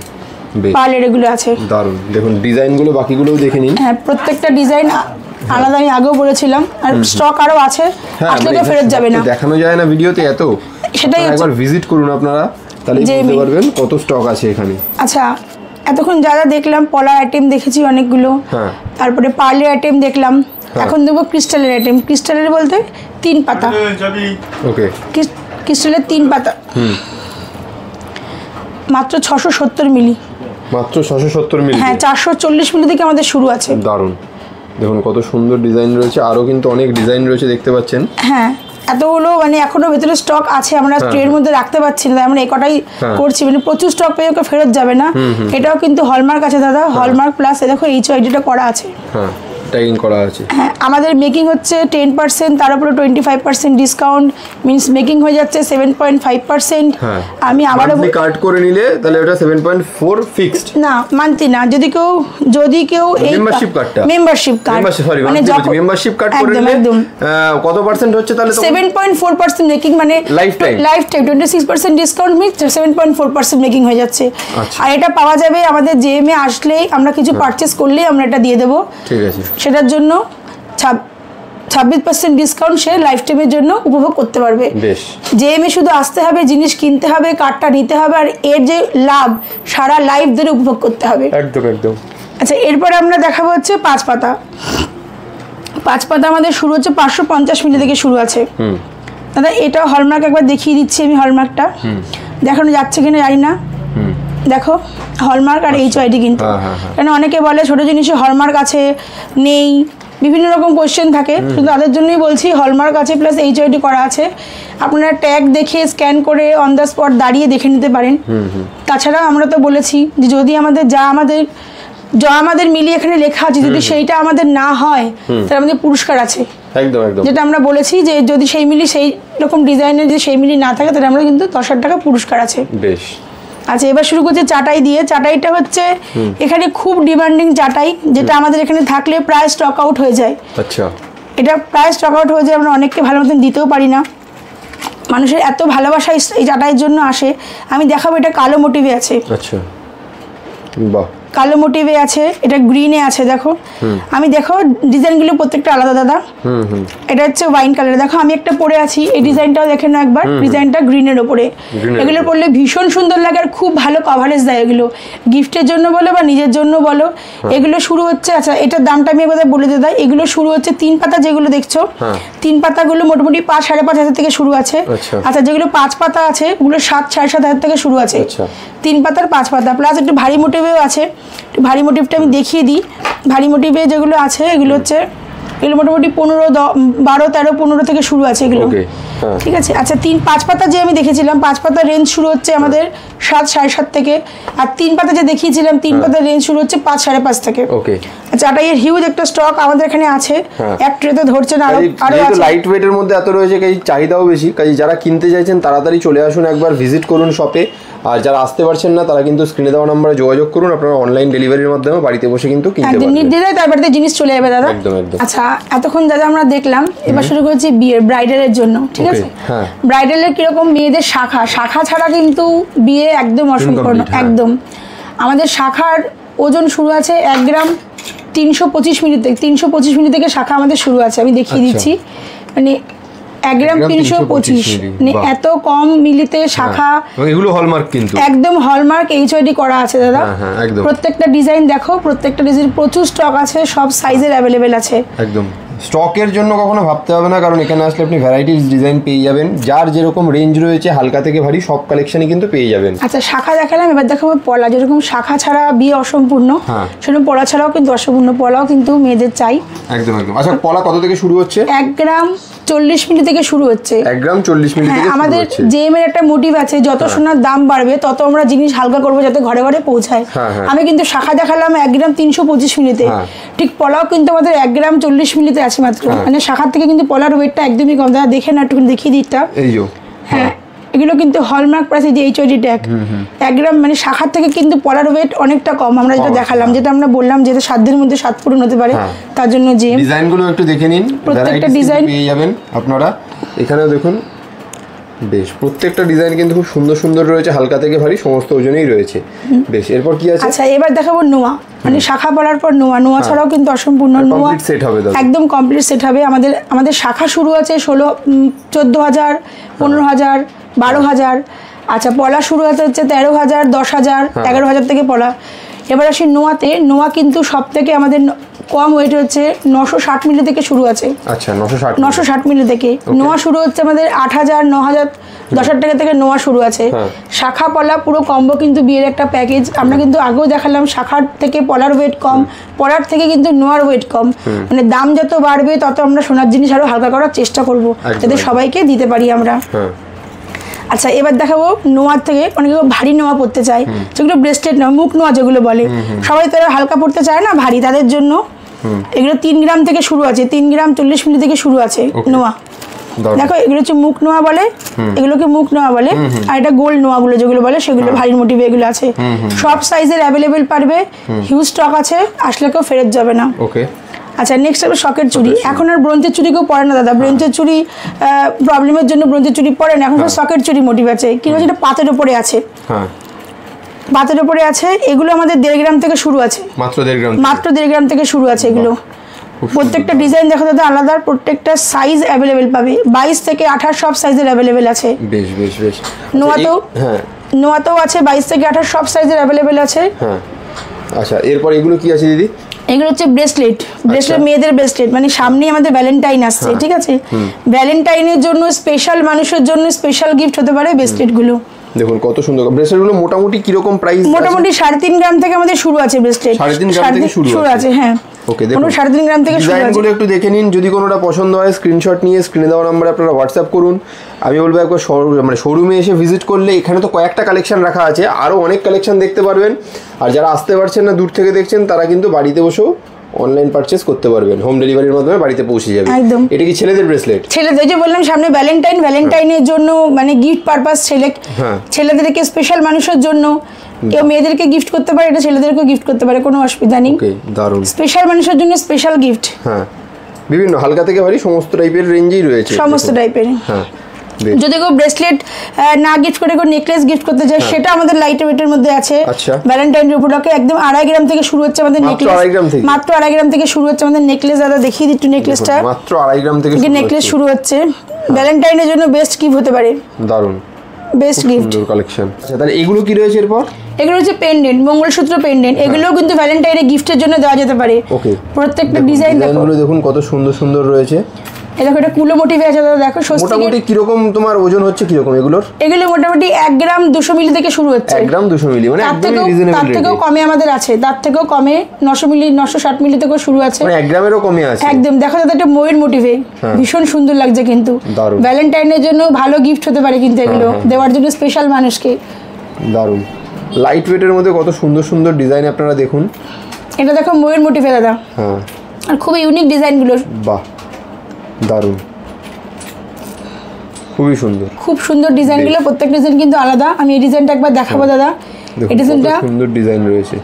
পার্লের এগুলো আছে, দারুণ। দেখুন ডিজাইনগুলো, বাকিগুলোও দেখে নিন। হ্যাঁ, প্রত্যেকটা ডিজাইন আলাদা, আমি আগেও বলেছিলাম, আর স্টক আরো আছে, আসলে তো ফেরত যাবে না, দেখানো যায় না ভিডিওতে এত। সেটাই একবার ভিজিট করুন আপনারা, তাহলে বুঝতে পারবেন কত স্টক আছে এখানে। আচ্ছা, এতক্ষণ যা যা দেখলাম, পলার আইটেম দেখেছি অনেকগুলো, তারপরে পার্লের আইটেম দেখলাম, এখন দেখবো ক্রিস্টালের আইটেম। ক্রিস্টালের বলতে 3 পাতা। ওকে, ক্রিস্টালের 3 পাতা, মাত্র 670 মিলি, মাত্র 670 মিলি। হ্যাঁ, 440 মিলি থেকে আমাদের শুরু আছে। দারুণ, দেখুন কত সুন্দর ডিজাইন রয়েছে, আরো কিন্তু অনেক ডিজাইন রয়েছে দেখতে পাচ্ছেন। হ্যাঁ, এতগুলো মানে এখনো ভেতরে স্টক আছে, আমরা ট্রের মধ্যে রাখতে পারছি না, আমরা এই কটাই করছি, মানে প্রচুর স্টক পেয়ে ফেরত যাবে না। এটাও কিন্তু হলমার্ক আছে দাদা, হলমার্ক প্লাস দেখো HYD টা করা আছে। ট্যাগিং করা আছে। হ্যাঁ, আমাদের মেকিং হচ্ছে 10%, তার উপরে 25% ডিসকাউন্ট, মিন্স মেকিং হয়ে যাচ্ছে 7.5%। আমি আবারও কাট করে নিলে তাহলে ওটা 7.4 ফিক্সড, না মান্থলি না। যদি কেউ এই মেম্বারশিপ কার্ডটা, সরি মানে মেম্বারশিপ কার্ড করে নিলে কত পার্সেন্ট হচ্ছে তাহলে? 7.4% মেকিং, মানে life time 26% discount means 7.4% making হয়ে যাচ্ছে। আর এটা পাওয়া যাবে আমাদের জেএমএ আসলেই, আমরা কিছু পারচেজ করলেই আমরা এটা দিয়ে দেবো। ঠিক আছে, সেটার জন্য 26% ডিসকাউন্ট সে লাইফ টাইমের জন্য উপভোগ করতে পারবে। বেশ, জেএমএ শুধু আসতে হবে, জিনিস কিনতে হবে, কার্ডটা নিতে হবে, আর এর যে লাভ সারা লাইফ ধরে উপভোগ করতে হবে। একদম একদম। আচ্ছা, এরপরে আমরা দেখাবো হচ্ছে 5 পাতা। 5 পাতা আমাদের শুরু হচ্ছে 550 মিলি থেকে শুরু আছে। দাদা এটা হলমার্ক একবার দেখিয়ে দিচ্ছি আমি, হলমার্কটা দেখানো যাচ্ছে কিনা জানি না। দেখো হলমার্ক আর এইচওআইডি কিন্তু, কারণ অনেকে বলে ছোট জিনিসে হলমার্ক আছে নেই, বিভিন্ন রকম কোয়েশ্চেন থাকে, শুধু তাদের জন্যই বলছি হলমার্ক আছে প্লাস এইচওআইডি করা আছে। আপনারা ট্যাগ দেখে স্ক্যান করে অন দ্য স্পট দাঁড়িয়ে দেখে নিতে পারেন। তাছাড়া আমরা তো বলেছি যে যদি আমাদের মিলিয়ে এখানে লেখা আছে, যদি সেইটা আমাদের না হয় তাহলে আমাদের পুরস্কার আছে। একদম একদম, যেটা আমরা বলেছি যে যদি সেই মিলি সেই রকম ডিজাইনের যদি সেই মিলি না থাকে তাহলে আমরা কিন্তু 10,000 টাকা পুরস্কার আছে। বেশ, আচ্ছা এবার শুরু করছি চাটাই দিয়ে। চাটাইটা হচ্ছে এখানে খুব ডিমান্ডিং চাটাই, যেটা আমাদের এখানে থাকলে প্রায় স্টক আউট হয়ে যায়। আচ্ছা, এটা প্রায় স্টক আউট হয়ে যায়, আমরা অনেককে ভালো মতন দিতেও পারি না। মানুষের এত ভালোবাসা এই চাটাইয়ের জন্য আসে। আমি দেখাবো, এটা কালো মোটিভে আছে। আচ্ছা, বাহ, কালো মোটিভে আছে, এটা গ্রিনে আছে। দেখো আমি দেখো ডিজাইনগুলো প্রত্যেকটা আলাদা দাদা। এটা হচ্ছে ওয়াইন কালার। দেখো আমি একটা পরে আছি, এই ডিজাইনটাও দেখে নাও একবার, ডিজাইনটা গ্রিনের ওপরে। এগুলো পরলে ভীষণ সুন্দর লাগে আর খুব ভালো কভারেজ দেয় এগুলো, গিফটের জন্য বলো বা নিজের জন্য বলো। এগুলো শুরু হচ্ছে, আচ্ছা এটার দামটা আমি একবার বলে দিই, এগুলো শুরু হচ্ছে 3 পাতা, যেগুলো দেখছো 3 পাতাগুলো মোটামুটি 5-5.5 থেকে শুরু আছে। আচ্ছা, যেগুলো 5 পাতা আছে ওগুলো 7-7.5 থেকে শুরু আছে। 3 পাতার 5 পাতা প্লাস একটু ভারী মোটিভেও আছে। ভারী মোটিভটা আমি দেখিয়ে দিই। ভারী মোটিভে যেগুলো আছে এগুলো হচ্ছে, এগুলো মোটামুটি 12-13-15 থেকে শুরু আছে এগুলো। ঠিক আছে, আচ্ছা 3-5 পাতা যে আমি দেখেছিলাম, 5 পাতার রেঞ্জ শুরু হচ্ছে আমাদের 7-7.5 থেকে, আর 3 পাতা যে দেখিয়েছিলাম 3 পাতার রেঞ্জ শুরু হচ্ছে 5-5.5 থেকে। আচ্ছা, এর হিউজ একটা স্টক আমাদের এখানে আছে, এক ট্রেতে ধরছে না, আরো আছে। লাইট ওয়েটের মধ্যে এত রয়েছে, কাজে চাহিদাও বেশি, কাজে যারা কিনতে চাইছেন তাড়াতাড়ি চলে আসুন, একবার ভিজিট করুন শপে। আর যারা আসতে পারছেন না তারা কিন্তু স্ক্রিনে দেওয়া নম্বরে যোগাযোগ করুন, আপনারা অনলাইন ডেলিভারির মাধ্যমে বাড়িতে বসে কিন্তু কিনতে পারবেন। নির্দ্বিধায় তার বাড়িতে জিনিস চলে যাবে দাদা। একদম একদম। আচ্ছা, এতক্ষণ দাদা আমরা দেখলাম, এবার শুরু করছি বিয়ের ব্রাইডালের জন্য। ঠিক আছে, ব্রাইডালের কিরকম মেয়েদের শাখা ছাড়া কিন্তু বিয়ে একদম অসম্পূর্ণ। একদম, আমাদের শাখার ওজন শুরু আছে 1 গ্রাম 325 মিলি থেকে। 325 মিলি থেকে শাখা আমাদের শুরু আছে, আমি দেখিয়ে দিচ্ছি। মানে 1 গ্রাম 325, মানে এত কম মিলিতে শাখা। এগুলো হলমার্ক, কিন্তু একদম হলমার্ক এইচওআইডি করা আছে দাদা। প্রত্যেকটা ডিজাইন দেখো, প্রত্যেকটা ডিজাইন প্রচুর স্টক আছে, সব সাইজের অ্যাভেলেবেল আছে। একদম, স্টকের জন্য কখনো ভাবতে হবে না, কারণ এখানে আসলে আপনি ভ্যারাইটিস ডিজাইন পেয়ে যাবেন, যার যেরকম রেঞ্জ রয়েছে হালকা থেকে ভারী সব কালেকশনই কিন্তু পেয়ে যাবেন। আচ্ছা, শাখা দেখালাম, এবার দেখাবো পলা। যেরকম শাখা ছাড়া বিয়ে অসম্পূর্ণ, সেরকম পলা ছাড়াও কিন্তু অসম্পূর্ণ, পলাও কিন্তু মেয়েদের চাই। একদম একদম। আচ্ছা, পলা কত থেকে শুরু হচ্ছে? 1 গ্রাম 40 মিলি থেকে শুরু হচ্ছে। 1 গ্রাম 40 মিলি থেকে আমাদের জেএমের একটা মোটিভ আছে, যত সোনার দাম বাড়বে তত আমরা জিনিস হালকা করবো যাতে ঘরে ঘরে পৌঁছায়। আমি কিন্তু শাখা দেখালাম 1 গ্রাম 325 মিলিতে, ঠিক পলাও কিন্তু আমাদের 1 গ্রাম 40 মিলিতে আছে মাত্র। মানে শাখার থেকে কিন্তু পলার ওয়েটটা একদমই কম। দাদা দেখে না, একটু দেখিয়ে দিকটা। হ্যাঁ, এগুলো কিন্তু হলমার্ক প্লাস এই যে এইচওআইডি ট্যাগ। 1 গ্রাম মানে শাখার থেকে কিন্তু পলার ওয়েট অনেকটা কম। আমরা যেটা দেখালাম, যেটা আমরা বললাম যেটা 7 দিনের মধ্যে 7 পূরণ হতে পারে, তার জন্য যে ডিজাইনগুলো একটু দেখে নিন, প্রত্যেকটা ডিজাইন পেয়ে যাবেন আপনারা। এখানেও দেখুন, বেশ প্রত্যেকটা ডিজাইন কিন্তু খুব সুন্দর সুন্দর রয়েছে, হালকা থেকে ভারী সমস্ত ওজনেই রয়েছে। বেশ, এরপর কি আছে? আচ্ছা, এবার দেখাবো নোয়া। মানে শাখা পলার পর নোয়া ছাড়াও কিন্তু অসম্পূর্ণ। নোয়া সেট হবে, একদম কমপ্লিট সেট হবে। আমাদের শাখা শুরু আছে 14,000, 15,000, 12,000। আচ্ছা, পলা শুরু হচ্ছে 13,000, 10,000, 11,000 থেকে পলা। এবার আসি নোয়াতে। নোয়া কিন্তু সব থেকে আমাদের কম ওয়েট হচ্ছে 960 মিলি থেকে শুরু আছে। আচ্ছা, 960 মিলি থেকে নোয়া শুরু হচ্ছে আমাদের 8,000, 9,000, 10,000 টাকা থেকে নোয়া শুরু আছে। শাখা পলা পুরো কম্বো কিন্তু বিয়ের একটা প্যাকেজ। আমরা কিন্তু আগেও দেখালাম শাখার থেকে পলার ওয়েট কম, পলার থেকে কিন্তু নোয়ার ওয়েট কম। মানে দাম যত বাড়বে তত আমরা সোনার জিনিস আরো হালকা করার চেষ্টা করব, যাতে সবাইকে দিতে পারি আমরা। আচ্ছা, এবার দেখাবো নোয়ার থেকে অনেকে ভারী নোয়া পড়তে চায়, যেগুলো ব্রেসলেট নোয়া, মুখ নোয়া যেগুলো বলে। সবাই তো হালকা পড়তে চায় না, ভারী, তাদের জন্য এগুলো 3 গ্রাম থেকে শুরু আছে, 3 গ্রাম 40 মিলি থেকে শুরু আছে নোয়া। দেখো এগুলো হচ্ছে মুখ নোয়া বলে, এগুলোকে মুখ নোয়া বলে, আর এটা গোল্ড নোয়া গুলো যেগুলো বলে সেগুলো ভারী মোটিভ এগুলো আছে। সব সাইজের অ্যাভেলেবেল পারবে, হিউজ স্টক আছে, আসলে কেউ ফেরত যাবে না। ওকে আচ্ছা নেক্সট হবে শকের চুড়ি। এখন আর ব্রোঞ্জের চুড়ি কেউ পরে না দাদা, ব্রোঞ্জের চুড়ি প্রবলেমের জন্য ব্রোঞ্জের চুড়ি পরে না, এখন সব শকের চুড়ি মোটিভ আছে। কি হচ্ছে এটা পাতের উপরে আছে, পাতের উপরে আছে। এগুলো আমাদের 1.5 গ্রাম থেকে শুরু আছে, মাত্র 1.5 গ্রাম, মাত্র 1.5 গ্রাম থেকে শুরু আছে এগুলো। প্রত্যেকটা ডিজাইন দেখো দাদা আলাদা, প্রত্যেকটা সাইজ অ্যাভেলেবেল পাবে, 22 থেকে 28 সব সাইজের অ্যাভেলেবেল আছে। বেশ বেশ বেশ। নোয়াতেও নোয়াতেও আছে 22 থেকে 28 সব সাইজের অ্যাভেলেবেল আছে। হ্যাঁ আচ্ছা এরপর এগুলো কি আছে দিদি? এগুলো হচ্ছে ব্রেসলেট, ব্রেসলেট মেয়েদের ব্রেসলেট, মানে সামনেই আমাদের ভ্যালেন্টাইন আসছে, ঠিক আছে? ভ্যালেন্টাইনের জন্য স্পেশাল মানুষের জন্য স্পেশাল গিফট হতে পারে ব্রেসলেট গুলো। দেখুন কত সুন্দর ব্রেসলেট গুলো। মোটামুটি কি রকম প্রাইস? মোটামুটি 3.5 গ্রাম থেকে আমাদের শুরু আছে ব্রেসলেট, 3.5 গ্রাম থেকে শুরু আছে। হ্যাঁ ওকে দেখুন 3.5 গ্রাম থেকে শুরু আছে। ডিজাইনগুলো একটু দেখে নিন, যদি কোনোটা পছন্দ হয় স্ক্রিনশট নিয়ে স্ক্রিনে দেওয়া নম্বরে আপনারা হোয়াটসঅ্যাপ করুন। আমি বলবো একবার মানে শোরুমে এসে ভিজিট করলে এখানে তো কয়েকটা কালেকশন রাখা আছে, আরও অনেক কালেকশন দেখতে পারবেন। আর যারা আসতে পারছেন না, দূর থেকে দেখছেন, তারা কিন্তু বাড়িতে বসেও অনলাইন পারচেজ করতে পারবেন, হোম ডেলিভারির মাধ্যমে বাড়িতে পৌঁছে যাবে। একদম। এটা কি ছেলেদের ব্রেসলেট? ছেলেদের, যে বললাম সামনে ভ্যালেন্টাইন, ভ্যালেন্টাইনের জন্য মানে গিফট পারপাস, ছেলেদেরকে স্পেশাল মানুষের জন্য, কেউ মেয়েদেরকে গিফট করতে পারে, এটা ছেলেদেরকেও গিফট করতে পারে, কোনো অসুবিধা নেই। ওকে দারুণ। স্পেশাল মানুষের জন্য স্পেশাল গিফট। হ্যাঁ বিভিন্ন হালকা থেকে ভারী সমস্ত টাইপের রেঞ্জেই রয়েছে, সমস্ত টাইপের। হ্যাঁ যদি কেউ ব্রেসলেট না গিফট করে কেউ নেকলেস গিফট করতে চায়, সেটা আমাদের লাইট ওয়েটের মধ্যে আছে। ভ্যালেন্টাইন উপলক্ষে একদম 2.5 গ্রাম থেকে শুরু হচ্ছে আমাদের নেকলেস, মাত্র 2.5 গ্রাম থেকে শুরু হচ্ছে আমাদের নেকলেস। দাদা দেখিয়ে দিই একটু নেকলেসটা, মাত্র 2.5 গ্রাম থেকে নেকলেস শুরু হচ্ছে। ভ্যালেন্টাইনের জন্য বেস্ট গিফট হতে পারে, দারুণ বেস্ট গিফট কালেকশন। আচ্ছা তাহলে এগুলো কি রয়েছে এরপর? এগুলো হচ্ছে পেন্ডেন্ট, মঙ্গলসূত্র পেন্ডেন্ট, এগুলোও কিন্তু ভ্যালেন্টাইনে গিফটের জন্য দেওয়া যেতে পারে। ওকে প্রত্যেকটা ডিজাইনগুলো দেখুন কত সুন্দর সুন্দর রয়েছে। দেখো এটা কুলো মোটিভে আছে দাদা, দেখো মোটামুটি কিরকম তোমার ওজন হচ্ছে কিরকম এগুলোর? এগুলো মোটামুটি 1 গ্রাম 200 মিলি থেকে শুরু হচ্ছে। 1 গ্রাম 200 মিলি মানে একদমই রিজনেবল রেট। তার থেকেও কমে আমাদের আছে, তার থেকেও কমে 900 মিলি 960 মিলি থেকেও শুরু আছে, মানে 1 গ্রামেরও কমে আছে একদম। দেখো দাদা এটা ময়ূর মোটিভে, ভীষণ সুন্দর লাগছে কিন্তু। ভ্যালেন্টাইনের জন্য ভালো গিফট হতে পারে কিন্তু এগুলো দেওয়ার জন্য স্পেশাল মানুষকে। দারুণ লাইট ওয়েটের মধ্যে কত সুন্দর সুন্দর ডিজাইন আপনারা দেখুন। এটা দেখো ময়ূর মোটিভে দাদা, হ্যাঁ আর খুব ইউনিক ডিজাইনগুলো। বাহ দারুণ, খুবই সুন্দর, খুব সুন্দর ডিজাইনগুলো, প্রত্যেক ডিজাইন কিন্তু আলাদা। আমি এই ডিজাইনটা একবার দেখাবো দাদা, এই ডিজাইনটা সুন্দর ডিজাইন রয়েছে,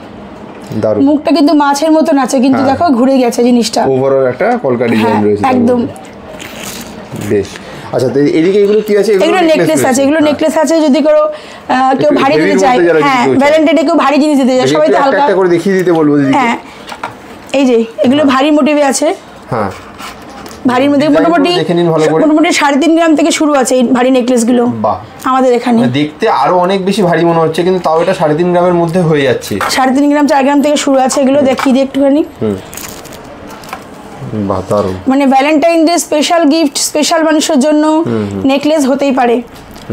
দারুণ। মুখটা কিন্তু মাছের মতন আছে, কিন্তু দেখো ঘুরে গেছে জিনিসটা, ওভারঅল একটা কলকা ডিজাইন রয়েছে একদম। বেশ আচ্ছা এদিকে এগুলো কি আছে? এগুলো নেকলেস আছে, এগুলো নেকলেস আছে। যদি কেউ ভারী দিতে চায়, হ্যাঁ ভ্যালেন্টাইনে কেউ ভারী জিনিস দিতে চায়, সবাই তো হালকা একটা করে দেখিয়ে দিতে বলবো দিদি। হ্যাঁ এই যে এগুলো ভারী মোটিভে আছে। হ্যাঁ ভারীর মধ্যে মোটামুটি 3.5 গ্রাম থেকে শুরু আছে এই ভারী নেকলেস গুলো আমাদের এখানে। দেখতে আরো অনেক বেশি ভারী মনে হচ্ছে, কিন্তু তাও এটা 3.5 গ্রামের মধ্যে হয়ে যাচ্ছে। 3.5 গ্রাম 4 গ্রাম থেকে শুরু আছে, এগুলো দেখিয়ে দিই একটুখানি। বাহ দারুণ, মানে Valentine day special gift, special মানুষের জন্য নেকলেস হতেই পারে।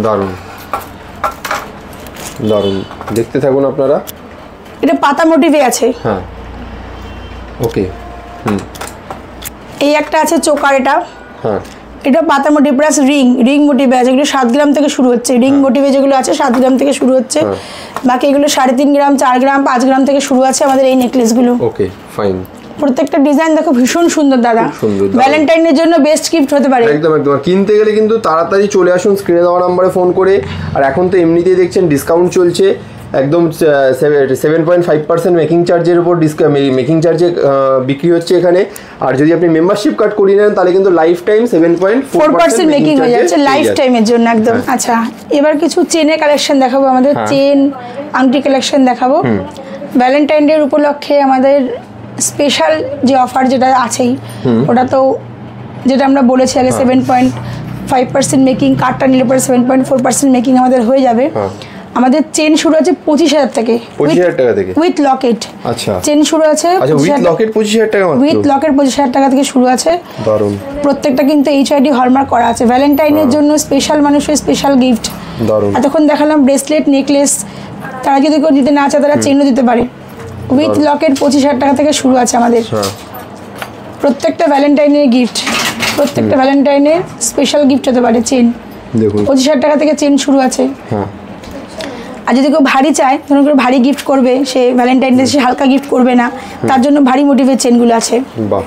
দারুণ দারুণ, দেখতে থাকুন আপনারা। এটা পাতা মোটিভে আছে। হ্যাঁ ওকে। এই একটা আছে চোকার, এটা হ্যাঁ এটা পাতা মোটিভ প্লাস রিং মোটিভে আছে। এগুলো 7 গ্রাম থেকে শুরু হচ্ছে, রিং মোটিভে যেগুলো আছে 7 গ্রাম থেকে শুরু হচ্ছে। বাকি এগুলো 3.5 গ্রাম 4 গ্রাম 5 গ্রাম থেকে শুরু আছে আমাদের এই নেকলেসগুলো। Okay fine. প্রত্যেকটা ডিজাইন দেখো ভীষণ সুন্দর দাদা, ভ্যালেন্টাইনের জন্য বেস্ট গিফট হতে পারে। একদম একদম। কিনতে গেলে কিন্তু তাড়াতাড়ি চলে আসুন স্ক্রিনে দেওয়া নম্বরে ফোন করে। আর এখন তো এমনিতেই দেখছেন ডিসকাউন্ট চলছে, একদম 7.5% মেকিং চার্জের উপর মেকিং চার্জে বিক্রি হচ্ছে এখানে। আর যদি আপনি মেম্বারশিপ কার্ড করিয়ে নেন তাহলে কিন্তু লাইফ টাইম 7.4% মেকিং হয়ে যাচ্ছে লাইফ টাইমের জন্য একদম। আচ্ছা এবার কিছু চেনের কালেকশন দেখাবো, আমাদের চেন আংটি কালেকশন দেখাবো। ভ্যালেন্টাইন ডে উপলক্ষে আমাদের স্পেশাল যে অফার যেটা আছেই, ওটা তো যেটা আমরা বলেছি আগে 7.5% মেকিং, কার্ডটা নিলে পরে 7.4% মেকিং আমাদের হয়ে যাবে। আমাদের চেন শুরু আছে 25,000 থেকে, 25,000 টাকা থেকে উইথ লকেট। আচ্ছা চেন শুরু আছে, আচ্ছা উইথ লকেট 25,000 টাকা মাত্র, উইথ লকেট 25,000 টাকা থেকে শুরু আছে। দারুণ। প্রত্যেকটা কিন্তু HID হলমার্ক করা আছে, ভ্যালেন্টাইনের জন্য স্পেশাল মানুষের স্পেশাল গিফট। দারুণ। এতক্ষণ দেখালাম ব্রেসলেট নেকলেস, তারা যদি কেউ দিতে না চায় তারা চেনও দিতে পারে। উইথ লকেট 25,000 টাকা থেকে শুরু আছে আমাদের। প্রত্যেকটা ভ্যালেন্টাইনের গিফট, প্রত্যেকটা ভ্যালেন্টাইনের স্পেশাল গিফট হতে পারে চেন। দেখুন 25,000 টাকা থেকে চেন শুরু আছে। আর যদি কেউ ভারী চায়, ধরুন কেউ ভারী গিফট করবে, সে ভ্যালেন্টাইন ডে সে হালকা গিফট করবে না, তার জন্য ভারী মোটিভের চেনগুলো আছে। বাহ,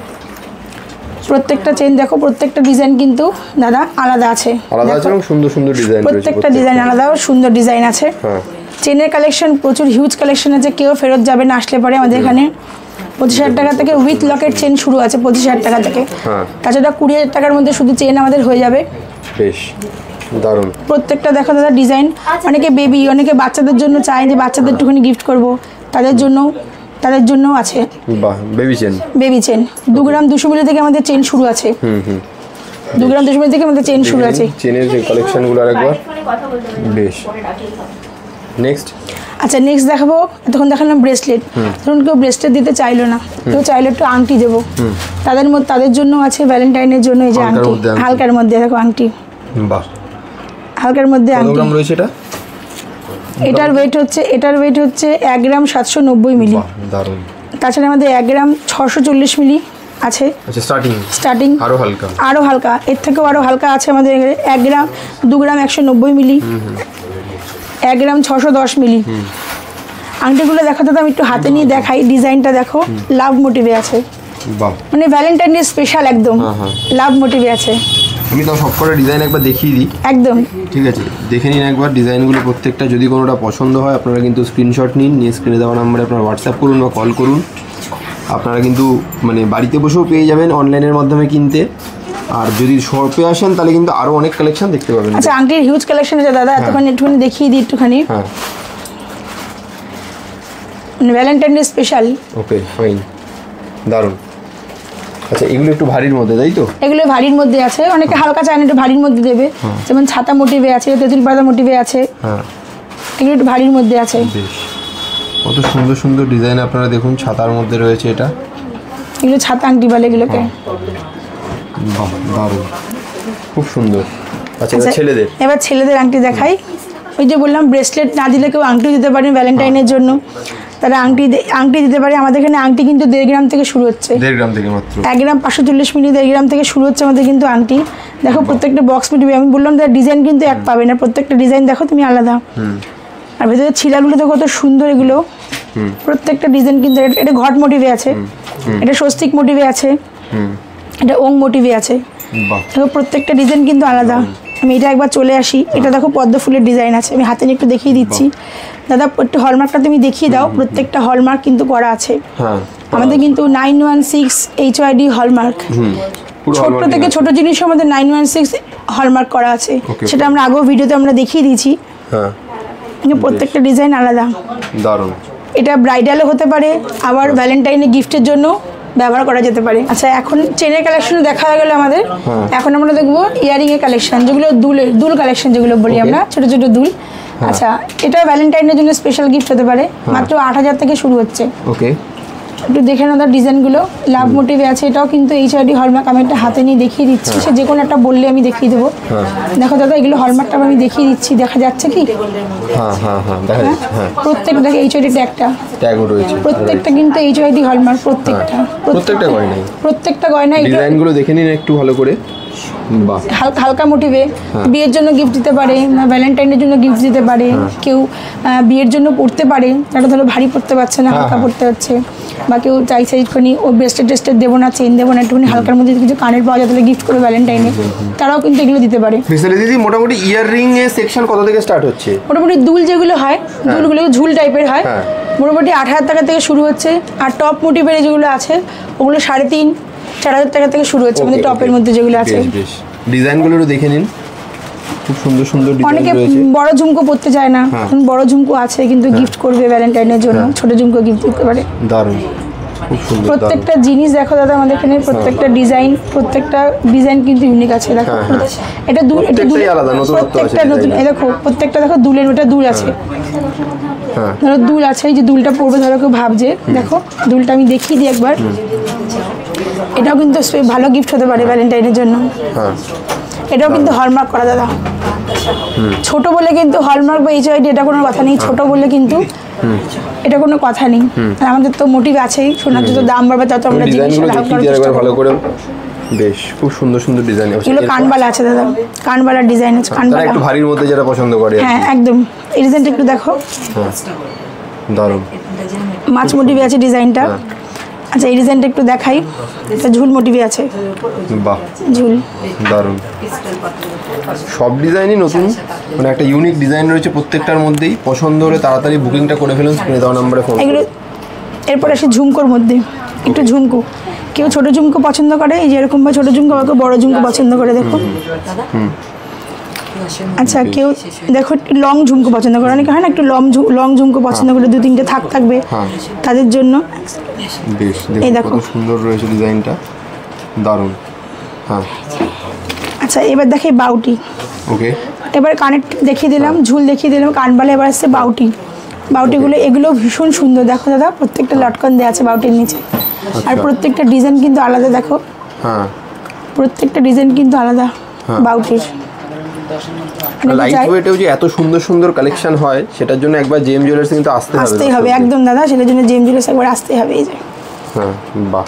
প্রত্যেকটা চেন দেখো, প্রত্যেকটা ডিজাইন কিন্তু দাদা আলাদা আছে, আলাদা আছে এবং সুন্দর সুন্দর ডিজাইন রয়েছে, প্রত্যেকটা ডিজাইন আলাদা ও সুন্দর ডিজাইন আছে। চেনের কালেকশন প্রচুর হিউজ কালেকশন আছে, কেউ ফেরত যাবে না আসলে পরে। আমাদের এখানে 25,000 টাকা থেকে উইথ লকেট চেন শুরু আছে, 25,000 টাকা থেকে। তাছাড়া 20,000 টাকার মধ্যে শুধু চেন আমাদের হয়ে যাবে। বেশ দারুণ। প্রত্যেকটা দেখো দাদা ডিজাইন, অনেকে বেবি, অনেকে বাচ্চাদের জন্য চায় যে বাচ্চাদের একটুখানি গিফট করব, তাদের জন্য আছে। বাহ, বেবি চেন 2 গ্রাম 200 মিলি থেকে আমাদের চেন শুরু আছে। 2 গ্রাম 200 মিলি থেকে আমাদের চেন শুরু আছে। চেনের যে কালেকশনগুলো আরেকবার। বেশ, নেক্সট। আচ্ছা, নেক্সট দেখাবো, তখন দেখালাম ব্রেসলেট। ধরুন কেউ ব্রেসলেট দিতে চাইলো না, কেউ চাইলো একটু আংটি দেবো, তাদের জন্য আছে ভ্যালেন্টাইনের জন্য এই যে আংটি, হালকার মধ্যে দেখো আংটি। বাহ, হালকার মধ্যে আংটি। কত গ্রাম রয়েছে এটা? এটার ওয়েট হচ্ছে 1 গ্রাম 790 মিলি। দারুণ। তাছাড়া আমাদের 1 গ্রাম 640 মিলি আছে। আচ্ছা, স্টার্টিং আরো হালকা, এর থেকেও আরো হালকা আছে আমাদের এখানে। 1 গ্রাম 2 গ্রাম 190 মিলি, 1 গ্রাম 610 মিলি। আংটিগুলো দেখো দাদা, আমি একটু হাতে নিয়ে দেখাই, ডিজাইনটা দেখো, লাভ মোটিভে আছে। বাহ, মানে ভ্যালেন্টাইন ডে স্পেশাল একদম লাভ মোটিভে আছে। আমি তো সবকটা ডিজাইন একবার দেখিয়ে দিই। একদম ঠিক আছে, দেখে নিন একবার ডিজাইনগুলো প্রত্যেকটা। যদি কোনোটা পছন্দ হয় আপনারা কিন্তু স্ক্রিনশট নিন, নিয়ে স্ক্রিনে দেওয়া নাম্বারে আপনারা হোয়াটসঅ্যাপ করুন বা কল করুন। আপনারা কিন্তু মানে বাড়িতে বসেও পেয়ে যাবেন অনলাইনের মাধ্যমে কিনতে। আর যদি শপে আসেন তাহলে কিন্তু আরো অনেক কালেকশন দেখতে পাবেন। আচ্ছা, আংটির হিউজ কালেকশন আছে দাদা, একটুখানি দেখিয়ে দিই একটুখানি। হ্যাঁ, ভ্যালেন্টাইন ডে স্পেশাল। ওকে, ফাইন, দারুণ। আচ্ছা, এগুলো একটু ভারীর মধ্যে, তাই তো? এগুলো ভারীর মধ্যে আছে, অনেকে হালকা চায় না, একটু ভারীর মধ্যে দেবে। যেমন ছাতা মোটিভে আছে, তেঁতুল পাতা মোটিভে আছে। এগুলো একটু ভারীর মধ্যে আছে। বেশ, কত সুন্দর সুন্দর ডিজাইন আপনারা দেখুন, ছাতার মধ্যে রয়েছে এটা। এগুলো ছাতা আংটি বলে এগুলোকে। বাহ, দারুণ, খুব সুন্দর। আচ্ছা, এবার ছেলেদের আংটি দেখাই। ওই যে বললাম ব্রেসলেট না দিলে কেউ আংটি দিতে পারেন ভ্যালেন্টাইনের জন্য, তারা আংটি দিতে পারে। আমাদের এখানে আংটি কিন্তু 1.5 গ্রাম থেকে শুরু হচ্ছে। 1.5 গ্রাম থেকে মাত্র 1 গ্রাম 540 মিলি, 1.5 গ্রাম থেকে শুরু হচ্ছে আমাদের কিন্তু আংটি। দেখো প্রত্যেকটা বক্স মোটিভে, আমি বললাম তার ডিজাইন কিন্তু এক পাবে না, প্রত্যেকটা ডিজাইন দেখো তুমি আলাদা। আর ভেতরে ছিলাগুলো তো কত সুন্দর, এগুলো প্রত্যেকটা ডিজাইন কিন্তু। এটা ঘট মোটিভে আছে, এটা স্বস্তিক মোটিভে আছে, এটা ওং মোটিভে আছে। দেখো প্রত্যেকটা ডিজাইন কিন্তু আলাদা। আমি এটা একবার চলে আসি, এটা দেখো পদ্ম ফুলের ডিজাইন আছে, আমি হাতে নিয়ে একটু দেখিয়ে দিচ্ছি। দাদা একটু হলমার্কটা তুমি দেখিয়ে দাও, প্রত্যেকটা হলমার্ক কিন্তু করা আছে আমাদের, কিন্তু 916 HYD হলমার্ক। ছোট থেকে ছোট জিনিস আমাদের 916 হলমার্ক করা আছে, সেটা আমরা আগেও ভিডিওতে আমরা দেখিয়ে দিয়েছি। প্রত্যেকটা ডিজাইন আলাদা, দারুণ। এটা ব্রাইডালও হতে পারে, আবার ভ্যালেন্টাইনে গিফটের জন্য ব্যবহার করা যেতে পারে। আচ্ছা, এখন চেনের কালেকশন দেখা হয়ে গেল আমাদের। এখন আমরা দেখবো ইয়ারিং এর কালেকশন, যেগুলো দুল কালেকশন যেগুলো বলি আমরা, ছোট ছোট দুল। আচ্ছা, এটা ভ্যালেন্টাইনের জন্য স্পেশাল গিফট হতে পারে, মাত্র 8,000 থেকে শুরু হচ্ছে। ওকে, একটু দেখে নাও ডিজাইনগুলো, লাভ মোটিভে আছে। এটাও কিন্তু HYD হলমার্ক। আমি একটা হাতে নিয়ে দেখিয়ে দিচ্ছি, সে যে কোনো একটা বললে আমি দেখিয়ে দেবো। দেখো দাদা, এগুলো হলমার্কটা আমি দেখিয়ে দিচ্ছি, দেখা যাচ্ছে কি? প্রত্যেকটা HYD ট্যাগও রয়েছে, প্রত্যেকটা কিন্তু HYD হলমার্ক, প্রত্যেকটা গয়না। ডিজাইনগুলো দেখে নিন একটু ভালো করে। হালকা মোটিভে বিয়ের জন্য গিফট দিতে পারে, ভ্যালেন্টাইনের জন্য গিফট দিতে পারে। কেউ বিয়ের জন্য পড়তে পারে, যারা ধরো ভারী পড়তে পারছে না, হালকা পড়তে হচ্ছে, বা কেউ চাইছে একটুখানি ও ব্রেসলেট দেবো না, চেন দেবো না, একটুখানি হালকার মধ্যে কিছু কানের পাওয়া যায় তাহলে গিফট করে ভ্যালেন্টাইনে, তারাও কিন্তু এগুলো দিতে পারে। দিদি, মোটামুটি ইয়াররিং এর সেকশন কত থেকে স্টার্ট হচ্ছে? মোটামুটি দুল যেগুলো হয়, দুলগুলো ঝুল টাইপের হয়, মোটামুটি 8,000 টাকা থেকে শুরু হচ্ছে। আর টপ মোটিভের যেগুলো আছে ওগুলো 3,500-4,000 টাকা থেকে শুরু হচ্ছে আমাদের টপের মধ্যে যেগুলো আছে। ডিজাইনগুলো একটু দেখে নিন, খুব সুন্দর সুন্দর ডিজাইন অনেকে বড় ঝুমকো পড়তে চায় না, বড় ঝুমকো আছে কিন্তু গিফট করবে ভ্যালেন্টাইনের জন্য, ছোট ঝুমকো গিফট দিতে পারে। দারুণ, খুব সুন্দর। প্রত্যেকটা জিনিস দেখো দাদা আমাদের এখানে, প্রত্যেকটা ডিজাইন কিন্তু ইউনিক আছে। দেখো এটা আলাদা, প্রত্যেকটা নতুন। এই দেখো প্রত্যেকটা, দেখো দুলের ওটা দুল আছে, ধরো দুল আছে, এই যে দুলটা পড়বে, ধরো কেউ ভাবছে, দেখো দুলটা আমি দেখিয়ে দিই একবার। এটাও কিন্তু ভালো গিফট হতে পারে ভ্যালেন্টাইনের জন্য। এটাও কিন্তু হলমার্ক করা দাদা। ছোট বলে কিন্তু হলমার্ক বা HYD এটা কোনো কথা নেই, ছোট বলে কিন্তু এটা কোনো কথা নেই। আর আমাদের তো মোটিভ আছেই, সোনার যত দাম বাড়বে তত আমরা জিনিস ভালো করে বেশ খুব সুন্দর সুন্দর ডিজাইন আছে। এগুলো কানবালা আছে দাদা, কানবালার ডিজাইন আছে, কানবালা একটু ভারীর মধ্যে যারা পছন্দ করে। হ্যাঁ একদম। এই ডিজাইনটা একটু দেখো, দারুণ মাছ মোটিভে আছে ডিজাইনটা। আচ্ছা এই ডিজাইনটা একটু দেখাই, এটা ঝুল মোটিভে আছে। বাহ ঝুল দারুণ, সব ডিজাইনই নতুন, মানে একটা ইউনিক ডিজাইন রয়েছে প্রত্যেকটার মধ্যেই। পছন্দ হলে তাড়াতাড়ি বুকিংটা করে ফেলুন, স্ক্রিনে দেওয়া নম্বরে ফোন এগুলো। এরপর আসে ঝুমকোর মধ্যে, একটু ঝুমকো, কেউ ছোট ঝুমকো পছন্দ করে, এই যে এরকম বা ছোট ঝুমকো, বা কেউ বড় ঝুমকো পছন্দ করে, দেখো। আচ্ছা কেউ দেখো একটু লং ঝুমকো পছন্দ করে, অনেকে হয় না একটু লং ঝুমকো পছন্দ করে, 2-3টে থাক থাকবে তাদের জন্য। বেশ এই দেখো কত সুন্দর রয়েছে ডিজাইনটা, দারুণ। হ্যাঁ আচ্ছা এবার দেখে বাউটি। ওকে, এবার কানের দেখিয়ে দিলাম, ঝুল দেখিয়ে দিলাম, কানবালা। এবার আসছে বাউটি। বাউটিগুলো এগুলো ভীষণ সুন্দর, দেখো দাদা প্রত্যেকটা লটকন দেওয়া আছে বাউটির নিচে। আর প্রত্যেকটা ডিজাইন কিন্তু আলাদা, দেখো প্রত্যেকটা ডিজাইন কিন্তু আলাদা বাউটির। লাইট ওয়েটেও যে এত সুন্দর সুন্দর কালেকশন হয়, সেটার জন্য একবার জেএম জুয়েলার্স কিন্তু আসতেই হবে। একদম দাদা, সেটার জন্য জেএম জুয়েলার্স একবার আসতেই হবে। এই যে বাহ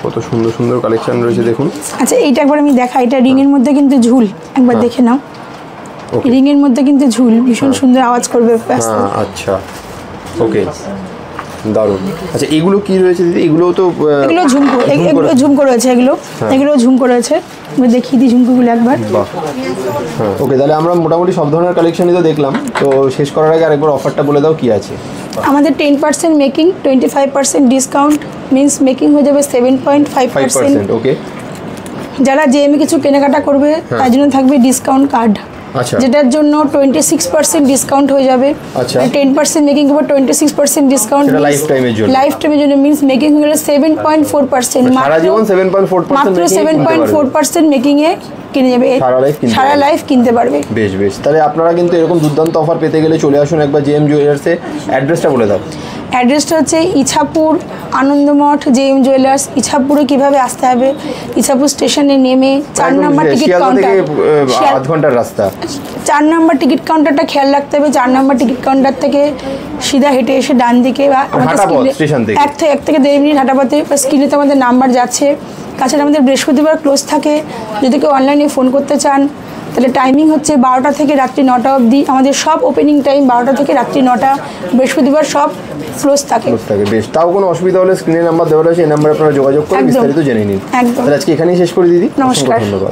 কত সুন্দর সুন্দর কালেকশন রয়েছে দেখুন। আচ্ছা এইটা একবার আমি দেখাই, এটা রিং এর মধ্যে কিন্তু ঝুল, একবার দেখে নাও। রিং এর মধ্যে কিন্তু ঝুল, ভীষণ সুন্দর আওয়াজ করবে। আচ্ছা ওকে, দারুণ। আচ্ছা এগুলো কি রয়েছে দিদি? এগুলো তো এগুলো ঝুমকো, এগুলো ঝুমকো রয়েছে, এগুলো ঝুমকো রয়েছে। আমি দেখিয়ে দিই ঝুমকোগুলো একবার। ওকে, তাহলে আমরা মোটামুটি সব ধরনের কালেকশনই তো দেখলাম। তো শেষ করার আগে আরেকবার অফারটা বলে দাও কি আছে। আমাদের 10% মেকিং, 25% ডিসকাউন্ট, মিন্স মেকিং হয়ে যাবে 7.5%। ওকে, যারা জেএমএ কিছু কেনাকাটা করবে তার জন্য থাকবে ডিসকাউন্ট কার্ড, যেটার জন্য 26% ডিসকাউন্ট হয়ে যাবে। 10% মেকিং হবে 26% ডিসকাউন্ট লাইফ টাইমের জন্য, মিন্স মেকিং হয়ে গেলে 7.4%, মাত্র 7.4% মেকিং এ কিনে যাবে, সারা লাইফ কিনতে পারবে। বেশ বেশ, তাহলে আপনারা কিন্তু এরকম দুর্দান্ত অফার পেতে গেলে চলে আসুন একবার জেএম জুয়েলার্সে। অ্যাড্রেসটা বলে দাও। অ্যাড্রেসটা হচ্ছে ইছাপুর আনন্দমঠ জেএম জুয়েলার্স। ইছাপুরে কিভাবে আসতে হবে, ইছাপুর স্টেশনে নেমে 4 নম্বর টিকিট কাউন্টার, আধ ঘন্টার রাস্তা, 4 নম্বর টিকিট কাউন্টারটা খেয়াল রাখতে হবে। 4 নম্বর টিকিট কাউন্টার থেকে সিধা হেঁটে এসে ডান দিকে, বা এক থেকে 1.5 মিনিট হাঁটা পথে স্ক্রিনে তো আমাদের নাম্বার যাচ্ছে। তাছাড়া আমাদের বৃহস্পতিবার ক্লোজ থাকে, যদি কেউ অনলাইনে ফোন করতে চান তাহলে টাইমিং হচ্ছে 12টা থেকে রাত্রি 9টা অবধি। আমাদের সব ওপেনিং টাইম 12টা থেকে রাত্রি 9টা, বৃহস্পতিবার সব ক্লোজ থাকে। বেশ, তাও কোনো অসুবিধা হলে স্ক্রিনে নাম্বার দেওয়া রয়েছে, এই নাম্বারে আপনারা যোগাযোগ করে বিস্তারিত জেনে নিন। একদম। আজকে এখানেই শেষ করে দিদি, নমস্কার। ধন্যবাদ।